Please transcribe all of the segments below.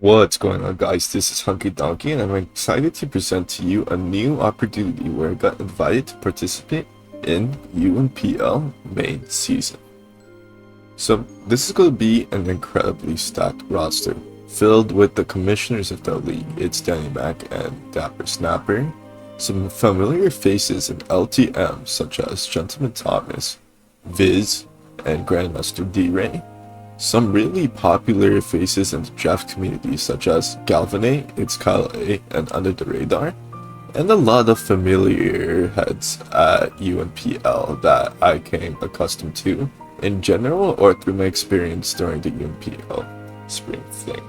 What's going on, guys? This is Hunky Donkey and I'm excited to present to you a new opportunity where I got invited to participate in UNPL main season. So this is going to be an incredibly stacked roster filled with the commissioners of the league. It's Danny Mac and Dapper Snapper, some familiar faces in LTM such as Gentleman Thomas, Viz, and Grandmaster D-Ray. Some really popular faces in the draft community such as Galvanate, It's Kyle A, and Under the Radar, and a lot of familiar heads at UNPL that I came accustomed to in general or through my experience during the UNPL Spring Fling.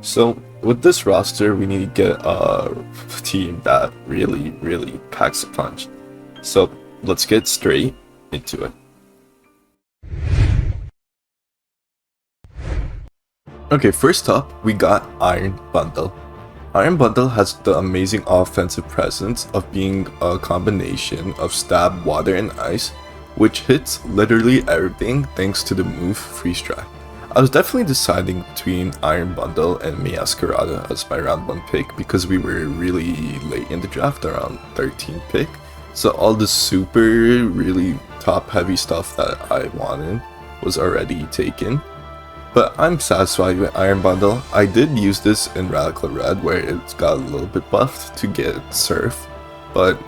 So with this roster, we need to get a team that really packs a punch. So let's get straight into it. Okay, first up, we got Iron Bundle. Iron Bundle has the amazing offensive presence of being a combination of stab, water, and ice, which hits literally everything thanks to the move Freeze Dry. I was definitely deciding between Iron Bundle and Miascarada as my round 1 pick because we were really late in the draft, around 13th pick. So all the super, really top heavy stuff that I wanted was already taken. But I'm satisfied with Iron Bundle. I did use this in Radical Red where it's got a little bit buffed to get Surf, but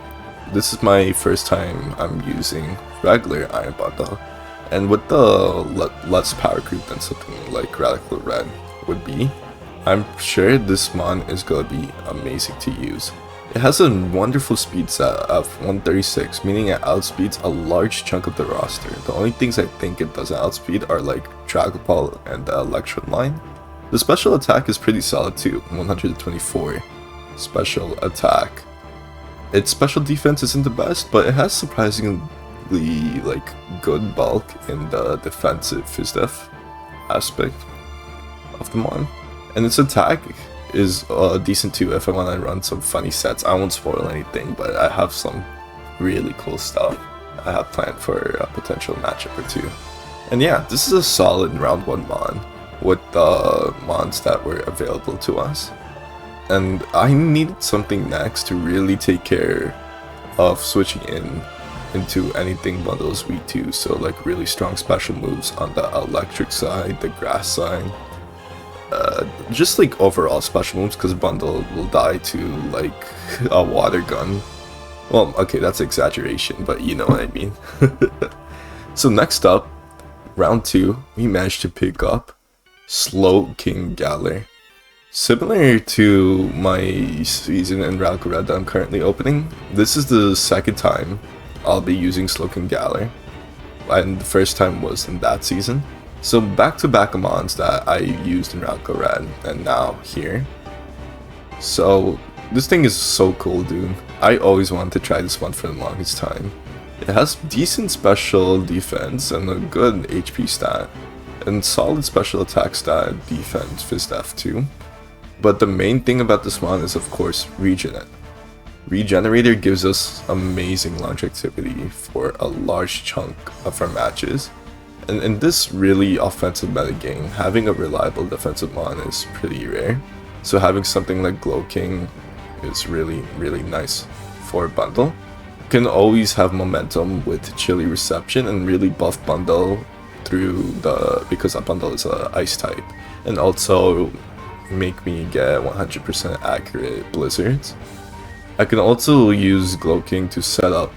this is my first time I'm using regular Iron Bundle. And with the less power creep than something like Radical Red would be, I'm sure this mon is gonna be amazing to use. It has a wonderful speed set of 136, meaning it outspeeds a large chunk of the roster. The only things I think it doesn't outspeed are like Dragapult and the Electron line. The special attack is pretty solid too, 124 special attack. Its special defense isn't the best, but it has surprisingly good bulk in the defensive Fizdef aspect of the mon. And its attack is decent too if I want to run some funny sets. I won't spoil anything, but I have some really cool stuff I have planned for a potential matchup or two. And yeah, this is a solid round 1 mon with the mons that were available to us. And I needed something next to really take care of switching into anything bundles weak to, so like really strong special moves on the electric side, the grass side. Just like overall special moves, because Bundle will die to like a water gun. Well, okay, that's exaggeration, but you know what I mean. So next up, round 2, we managed to pick up Slowking Galar. Similar to my season in Radical Red that I'm currently opening, this is the second time I'll be using Slowking Galar, and the first time was in that season. So back-to-back mons that I used in Radical Red and now here. So this thing is so cool, dude. I always wanted to try this one for the longest time. It has decent special defense and a good HP stat, and solid special attack stat, defense, Fizdef too. But the main thing about this mon is of course Regenerate. Regenerator gives us amazing longevity for a large chunk of our matches. And in this really offensive metagame, having a reliable defensive mon is pretty rare. So having something like Glow King is really nice for a bundle. You can always have momentum with Chilly Reception and really buff Bundle because that bundle is a ice type. And also make me get 100% accurate blizzards. I can also use Glow King to set up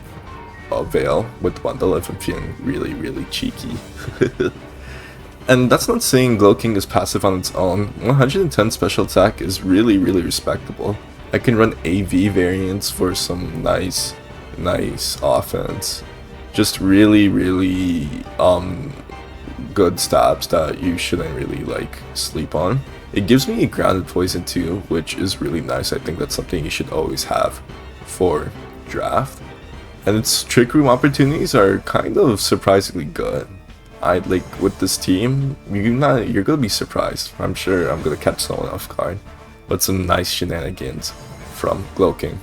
a Veil with Bundle if I'm feeling really cheeky. And that's not saying Glow King is passive on its own. 110 special attack is really respectable. I can run AV variants for some nice offense. Just really good stabs that you shouldn't really like sleep on. It gives me a grounded poison too, which is really nice. I think that's something you should always have for draft. And its trick room opportunities are kind of surprisingly good. With this team, you're gonna be surprised. I'm sure I'm gonna catch someone off guard. But some nice shenanigans from Glow King.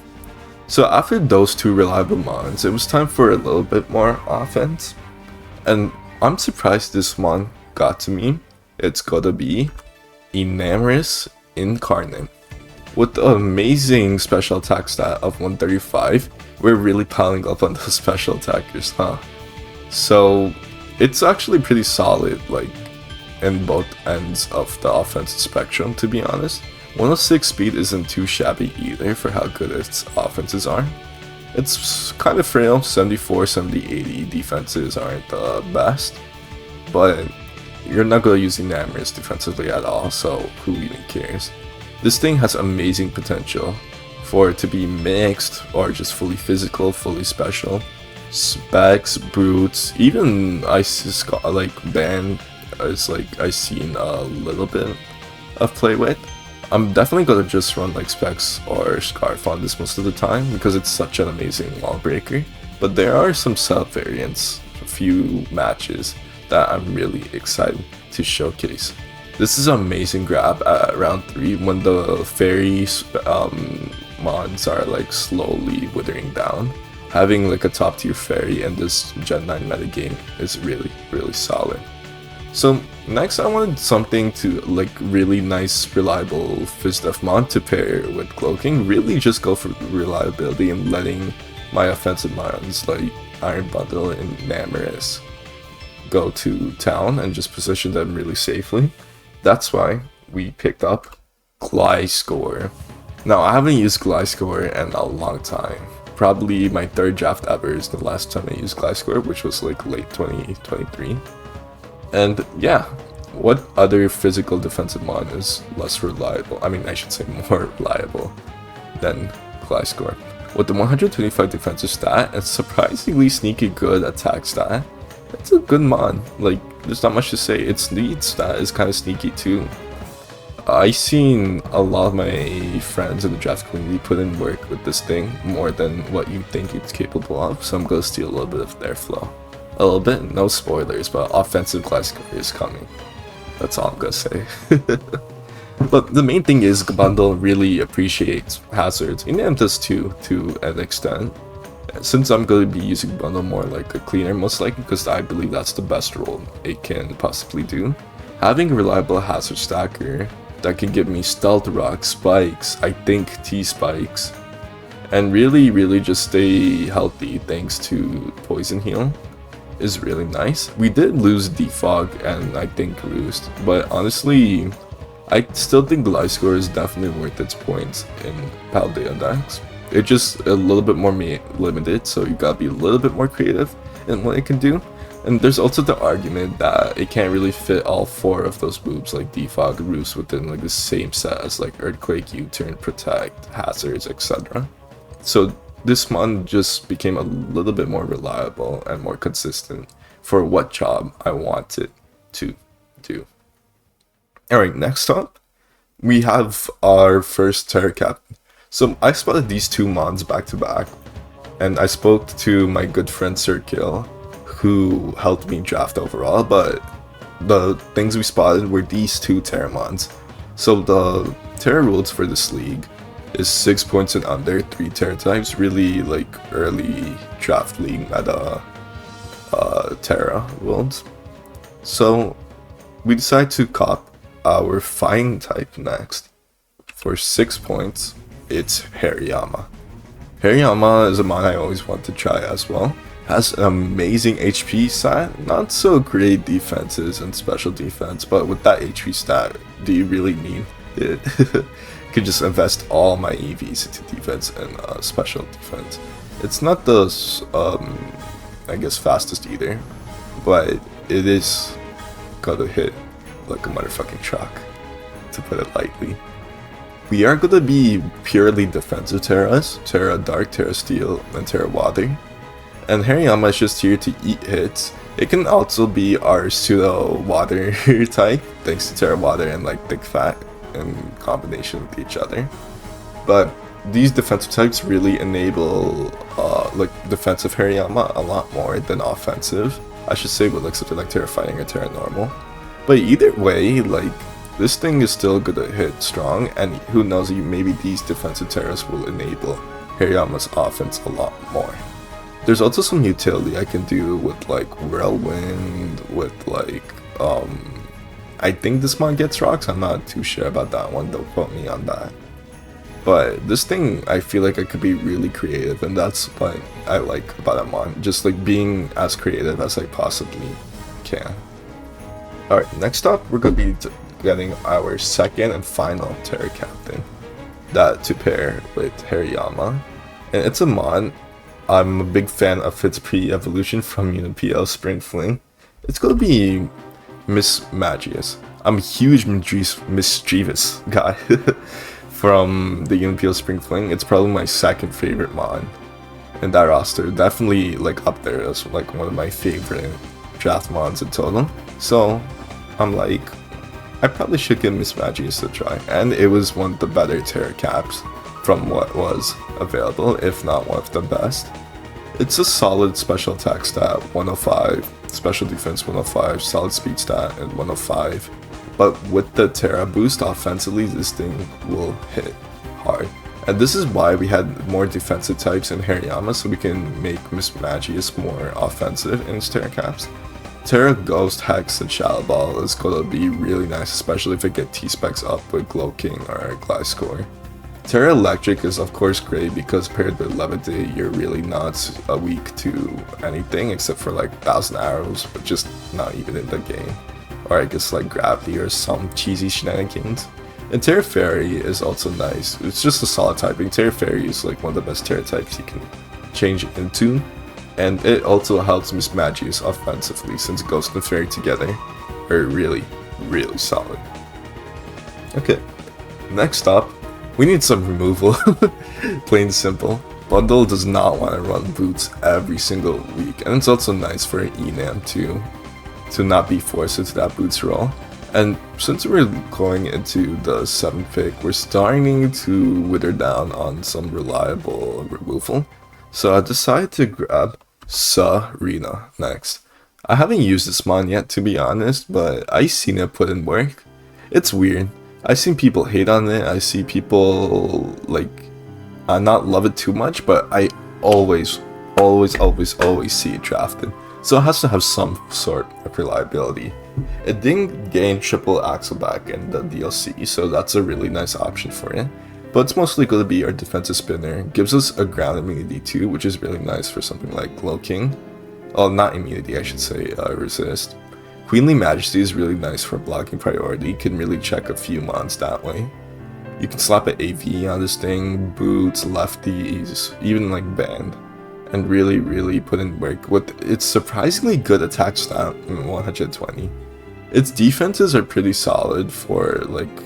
So after those two reliable mons, it was time for a little bit more offense. And I'm surprised this mon got to me. It's gotta be Enamorous Incarnate. With the amazing special attack stat of 135, we're really piling up on those special attackers, huh? So it's actually pretty solid, like in both ends of the offensive spectrum, to be honest. 106 speed isn't too shabby either for how good its offenses are. It's kind of frail, 74, 70, 80 defenses aren't the best, but you're not going to use Enamours defensively at all, so who even cares? This thing has amazing potential for it to be mixed or just fully physical, fully special. Specs, brutes, even Isis like Band is like I've seen a little bit of play with. I'm definitely gonna just run like Specs or Scarf on this most of the time because it's such an amazing wall breaker. But there are some sub variants, a few matches that I'm really excited to showcase. This is an amazing grab at round 3 when the fairy mons are like slowly withering down. Having like a top tier fairy in this Gen 9 metagame is really solid. So next I wanted something to like really nice reliable Fizdef mon to pair with Cloaking. Really just go for reliability and letting my offensive mons like Iron Bundle and Namorous go to town and just position them really safely. That's why we picked up Gliscor. Now I haven't used Gliscor in a long time. Probably my 3rd draft ever is the last time I used Gliscor, which was like late 2023. And yeah, what other physical defensive mon is less reliable? I mean, I should say more reliable than Gliscor. With the 125 defensive stat and surprisingly sneaky good attack stat, it's a good mon. Like, there's not much to say. Its lead stat is kind of sneaky too. I've seen a lot of my friends in the draft community put in work with this thing more than what you think it's capable of, so I'm gonna steal a little bit of their flow. A little bit, no spoilers, but offensive Gliscor is coming. That's all I'm gonna say. But the main thing is Bundle really appreciates hazards, and Nam does too, to an extent. Since I'm going to be using Bundle more like a cleaner, most likely because I believe that's the best role it can possibly do. Having a reliable hazard stacker that can give me Stealth Rock, Spikes, I think T-Spikes, and really just stay healthy thanks to Poison Heal is really nice. We did lose Defog and I think Roost, but honestly, I still think Gliscor is definitely worth its points in Paldea decks. It's just a little bit more limited, so you gotta be a little bit more creative in what it can do. And there's also the argument that it can't really fit all 4 of those moves like Defog, Roost within like the same set as like Earthquake, U-Turn, Protect, Hazards, etc. So this mon just became a little bit more reliable and more consistent for what job I want it to do. Alright, next up, we have our first Tera Captain. So I spotted these 2 mons back to back, and I spoke to my good friend Sir Kill, who helped me draft overall, but the things we spotted were these 2 Tera mons. So the Tera rules for this league is 6 points and under, 3 Tera types, really like early draft league meta Tera rules. So we decided to cop our Fine type next. For 6 points, it's Hariyama. Hariyama is a mon I always want to try as well. Has an amazing HP stat, not so great defenses and special defense, but with that HP stat, do you really need it? Could just invest all my EVs into defense and special defense. It's not the I guess fastest either, but it is gonna hit like a motherfucking truck, to put it lightly. We are gonna be purely defensive Teras, Tera Dark, Tera Steel, and Tera Water. And Hariyama is just here to eat hits. It can also be our pseudo water type, thanks to Tera Water and like Thick Fat in combination with each other. But these defensive types really enable like defensive Hariyama a lot more than offensive. I should say with like something like Tera Fighting or Tera Normal. But either way, like, this thing is still gonna hit strong, and who knows, maybe these defensive Teras will enable Hariyama's offense a lot more. There's also some utility I can do with like Whirlwind, with like I think this mon gets rocks. I'm not too sure about that one. Don't quote me on that. But this thing, I feel like I could be really creative, and that's what I like about a mon. Just like being as creative as I possibly can. Alright, next up, we're gonna be getting our second and final Tera captain. That to pair with Hariyama. And it's a mon. I'm a big fan of its pre-evolution from UNPL Spring Fling. It's gonna be Miss Magius. I'm a huge mischievous guy from the UNPL Spring Fling. It's probably my second favorite mon in that roster. Definitely like up there as like one of my favorite draft mons in total. So I'm like, I probably should give Miss Magius a try. And it was one of the better Tera caps from what was available, if not one of the best. It's a solid special attack stat, 105, special defense 105, solid speed stat at 105. But with the Tera boost offensively, this thing will hit hard. And this is why we had more defensive types in Hariyama, so we can make Miss Magius more offensive in its Tera caps. Tera Ghost Hex and Shadow Ball is gonna be really nice, especially if it gets T-Specs up with Glow King or Gliscor. Tera Electric is of course great because paired with Levitate, you're really not weak to anything except for like 1000 arrows, but just not even in the game. Or I guess like Gravity or some cheesy shenanigans. And Tera Fairy is also nice. It's just a solid typing. Tera Fairy is like one of the best Tera types you can change it into. And it also helps Miss Magius offensively since Ghost and Fairy together are really, really solid. Okay, next up, we need some removal. Plain simple. Bundle does not want to run boots every single week, and it's also nice for an Enam to not be forced into that boots role. And since we're going into the 7th pick, we're starting to wither down on some reliable removal. So I decided to grab Serena next. I haven't used this mon yet, to be honest, but I've seen it put in work. It's weird. I've seen people hate on it. I see people like not love it too much, but I always see it drafted. So it has to have some sort of reliability. It didn't gain triple axle back in the DLC, so that's a really nice option for it. But it's mostly going to be our defensive spinner. Gives us a ground immunity too, which is really nice for something like Glow King. Oh, not immunity, I should say, resist. Queenly Majesty is really nice for blocking priority. You can really check a few mons that way. You can slap an AV on this thing, boots, lefties, even like band. And really put in work with its surprisingly good attack stat, 120. Its defenses are pretty solid for like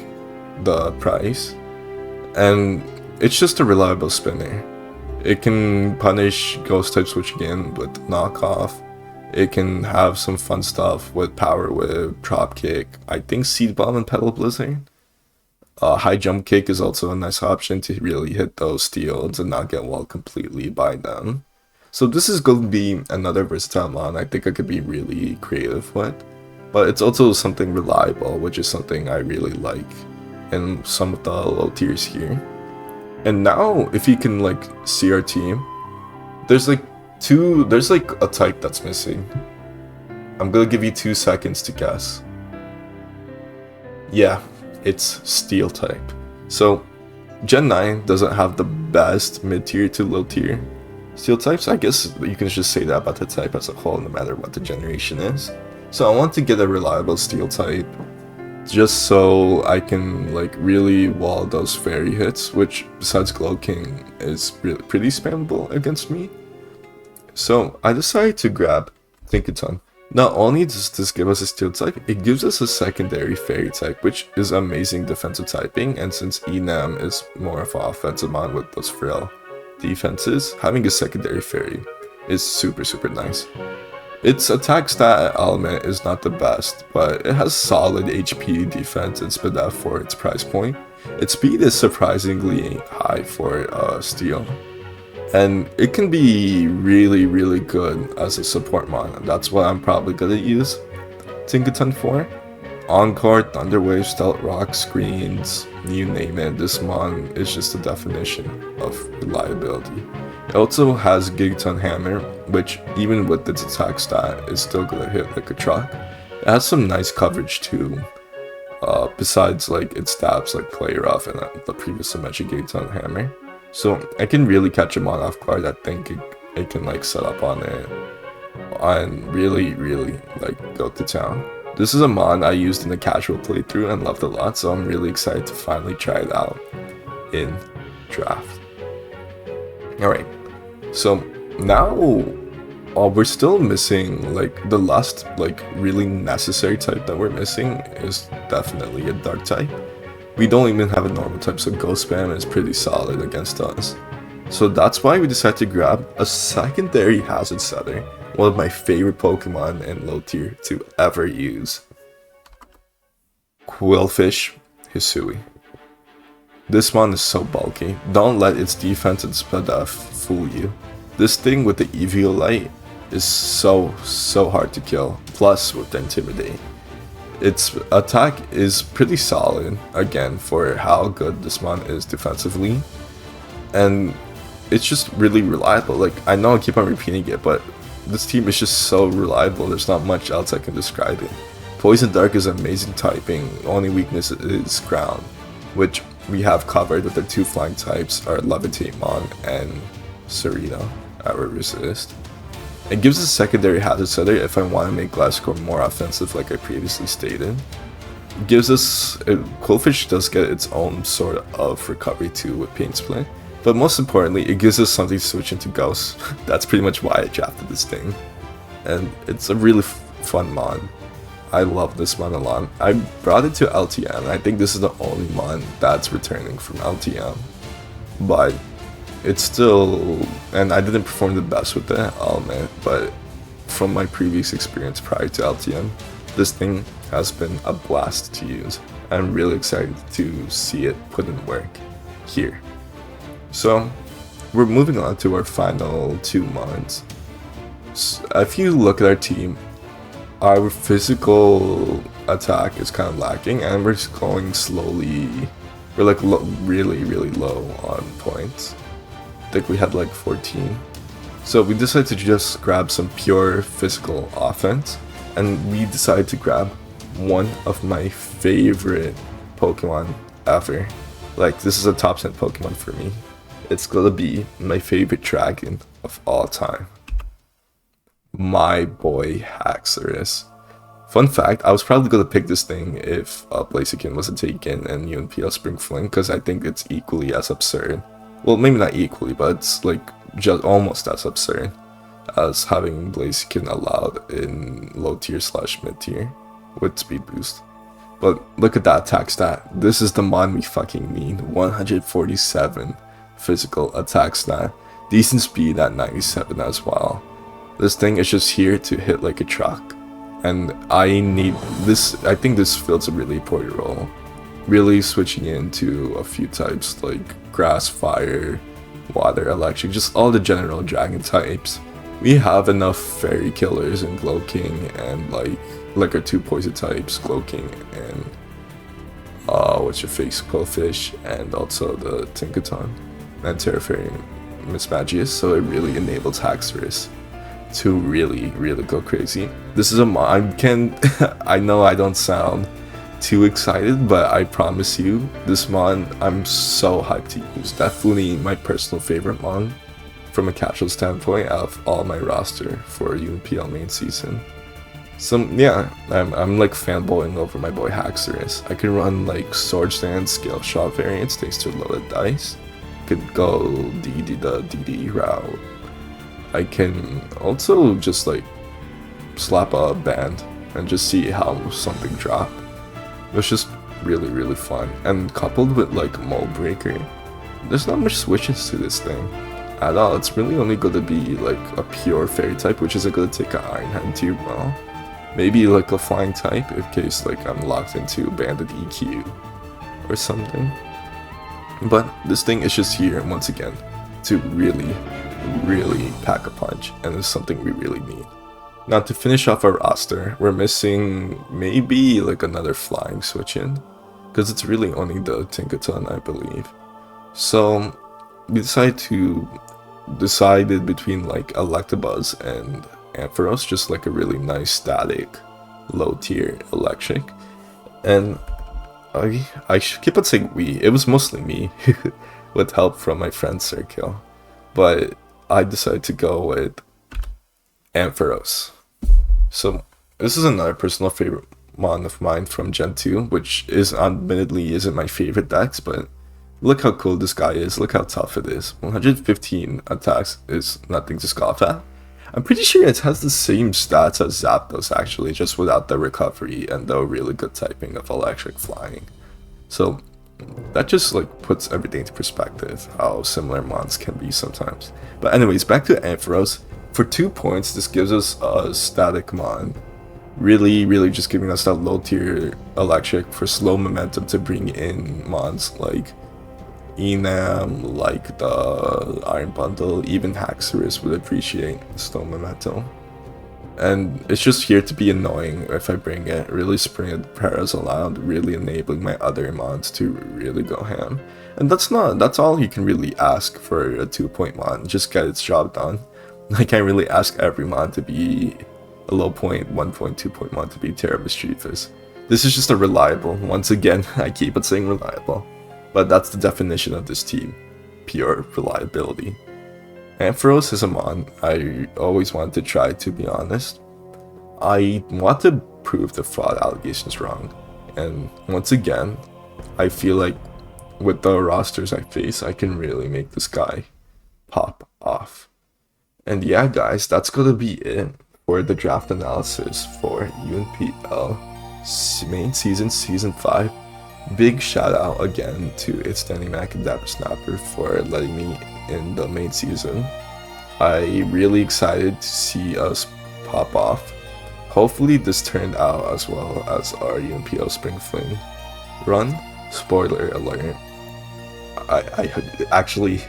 the price. And it's just a reliable spinner. It can punish ghost type switch again with knockoff. It can have some fun stuff with power whip, drop kick, I think seed bomb and pedal blizzard. High jump kick is also a nice option to really hit those steals and not get walled completely by them. So this is going to be another versatile mon I think I could be really creative with. But it's also something reliable, which is something I really like in some of the low tiers here. And now, if you can like see our team, there's like a type that's missing. I'm gonna give you 2 seconds to guess. Yeah, it's Steel type. So Gen 9 doesn't have the best mid tier to low tier Steel types. I guess you can just say that about the type as a whole, no matter what the generation is. So I want to get a reliable Steel type, just so I can like really wall those fairy hits, which besides Glow King is really pretty spammable against me. So I decided to grab Tinkerbell. Not only does this give us a Steel type, it gives us a secondary fairy type, which is amazing defensive typing, and since Enam is more of an offensive mon with those frail defenses, having a secondary fairy is super nice. Its attack stat element is not the best, but it has solid HP, defense, and speed F for its price point. Its speed is surprisingly high for Steel, and it can be really good as a support mon, and that's what I'm probably gonna use Tinkerbell for. Encore, Thunderwave, Stealth Rock, Screens, you name it, this mon is just a definition of reliability. It also has Gigaton Hammer, which even with its attack stat is still gonna hit like a truck. It has some nice coverage too, besides like it stabs like play rough and the previous dimension gates on hammer. So I can really catch him on off guard. I think it can like set up on it and really like go to town. This is a mod I used in the casual playthrough and loved a lot, so I'm really excited to finally try it out in draft. Alright, so now we're still missing like the last like really necessary type that we're missing is definitely a dark type. We don't even have a normal type, so ghost spam is pretty solid against us. So that's why we decided to grab a secondary hazard setter, one of my favorite Pokemon in low tier to ever use. Quillfish Hisui. This one is so bulky. Don't let its defense and spread fool you. This thing with the Eviolite is so hard to kill, plus with the Intimidate. Its attack is pretty solid, again, for how good this mon is defensively. And it's just really reliable. Like, I know I keep on repeating it, but this team is just so reliable, there's not much else I can describe it. Poison Dark is amazing typing, only weakness is ground, which we have covered with the 2 flying types, our Levitate Mon and Serena, our Resist. It gives us a secondary hazard setter if I want to make Glasgow more offensive like I previously stated. It gives us, Quillfish does get its own sort of recovery too with Pain Split. But most importantly, it gives us something to switch into Ghost. That's pretty much why I drafted this thing. And it's a really fun mod. I love this mod a lot. I brought it to LTM. I think this is the only mod that's returning from LTM. But it's still... And I didn't perform the best with it, I'll admit. But from my previous experience prior to LTM, this thing has been a blast to use. I'm really excited to see it put in work here. So, we're moving on to our final 2 mods. So, if you look at our team, our physical attack is kind of lacking, and we're just going slowly. We're like really low on points. I think we had like 14. So we decided to just grab some pure physical offense, and we decided to grab one of my favorite Pokemon ever. Like, this is a top 10 Pokemon for me. It's gonna be my favorite dragon of all time. My boy Haxorus. Fun fact, I was probably gonna pick this thing if Blaziken wasn't taken in UNPL Spring Fling, because I think it's equally as absurd. Well, maybe not equally, but it's like just almost as absurd as having Blaziken allowed in low tier / mid tier with speed boost. But look at that attack stat. This is the mon we fucking need. 147 physical attack stat. Decent speed at 97 as well. This thing is just here to hit like a truck. And I need this. I think this fills a really important role. Really switching into a few types like grass, fire, water, electric, just all the general dragon types. We have enough fairy killers in Glow King and like our 2 poison types, Glow King and what's your face, Quillfish, and also the Tinkerbell and Tera Miss Magius, so it really enables Haxorus to really go crazy. This is a mod. I know I don't sound too excited, but I promise you, this mod I'm so hyped to use. Definitely my personal favorite mod from a casual standpoint out of all my roster for UNPL main season. So yeah, I'm like fanboying over my boy Haxorus. I can run like Sword Stand, Scale Shot variants thanks to loaded dice. Could go the DD route. I can also just like slap a band and just see how something drop. It's just really fun. And coupled with like Mold Breaker, there's not much switches to this thing at all. It's really only going to be like a pure fairy type, which isn't going to take an Iron Hand tier well. Maybe like a flying type in case like I'm locked into Bandit EQ or something. But this thing is just here once again to really pack a punch, and it's something we really need. Now to finish off our roster, we're missing maybe like another flying switch in, because it's really only the Tinkerbell, I believe. So we decided between like Electabuzz and Ampharos, just like a really nice static low tier electric. And I should keep on saying we. It was mostly me, with help from my friend circle. But I decided to go with Ampharos. So this is another personal favorite mon of mine from Gen 2, which is admittedly isn't my favorite decks, but look how cool this guy is, look how tough it is. 115 attacks is nothing to scoff at. I'm pretty sure it has the same stats as Zapdos actually, just without the recovery and the really good typing of electric flying. So that just like puts everything into perspective, how similar mons can be sometimes. But anyways, back to Ampharos. For 2 points, this gives us a static mon. Really just giving us that low tier electric for slow momentum to bring in mons like Enam, like the Iron Bundle, even Haxorus would appreciate slow momentum. And it's just here to be annoying if I bring it, really spraying the Paras aloud, really enabling my other mons to really go ham. And that's all you can really ask for a 2-point mon, just get its job done. I can't really ask every mon to be a low point, 1-point, 2-point mon to be Tera Mischievous. This is just a reliable, once again, I keep on saying reliable. But that's the definition of this team, pure reliability. Ampharos is a mon I always wanted to try, to be honest. I want to prove the fraud allegations wrong, and once again, I feel like with the rosters I face, I can really make this guy pop off. And yeah guys, that's gonna be it for the draft analysis for UNPL main season, season 5. Big shout out again to It's Danny Mac and Dapper Snapper for letting me in the main season. I'm really excited to see us pop off. Hopefully this turned out as well as our UNPL Spring Fling run. Spoiler alert. I actually,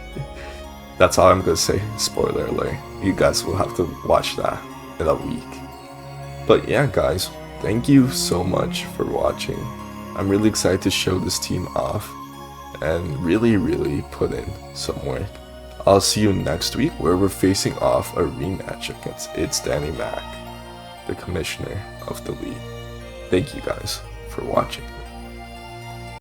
that's all I'm gonna say. Spoiler alert. You guys will have to watch that in a week. But yeah guys, thank you so much for watching. I'm really excited to show this team off and really put in some work. I'll see you next week where we're facing off a rematch against It's Danny Mac, the commissioner of the league. Thank you guys for watching.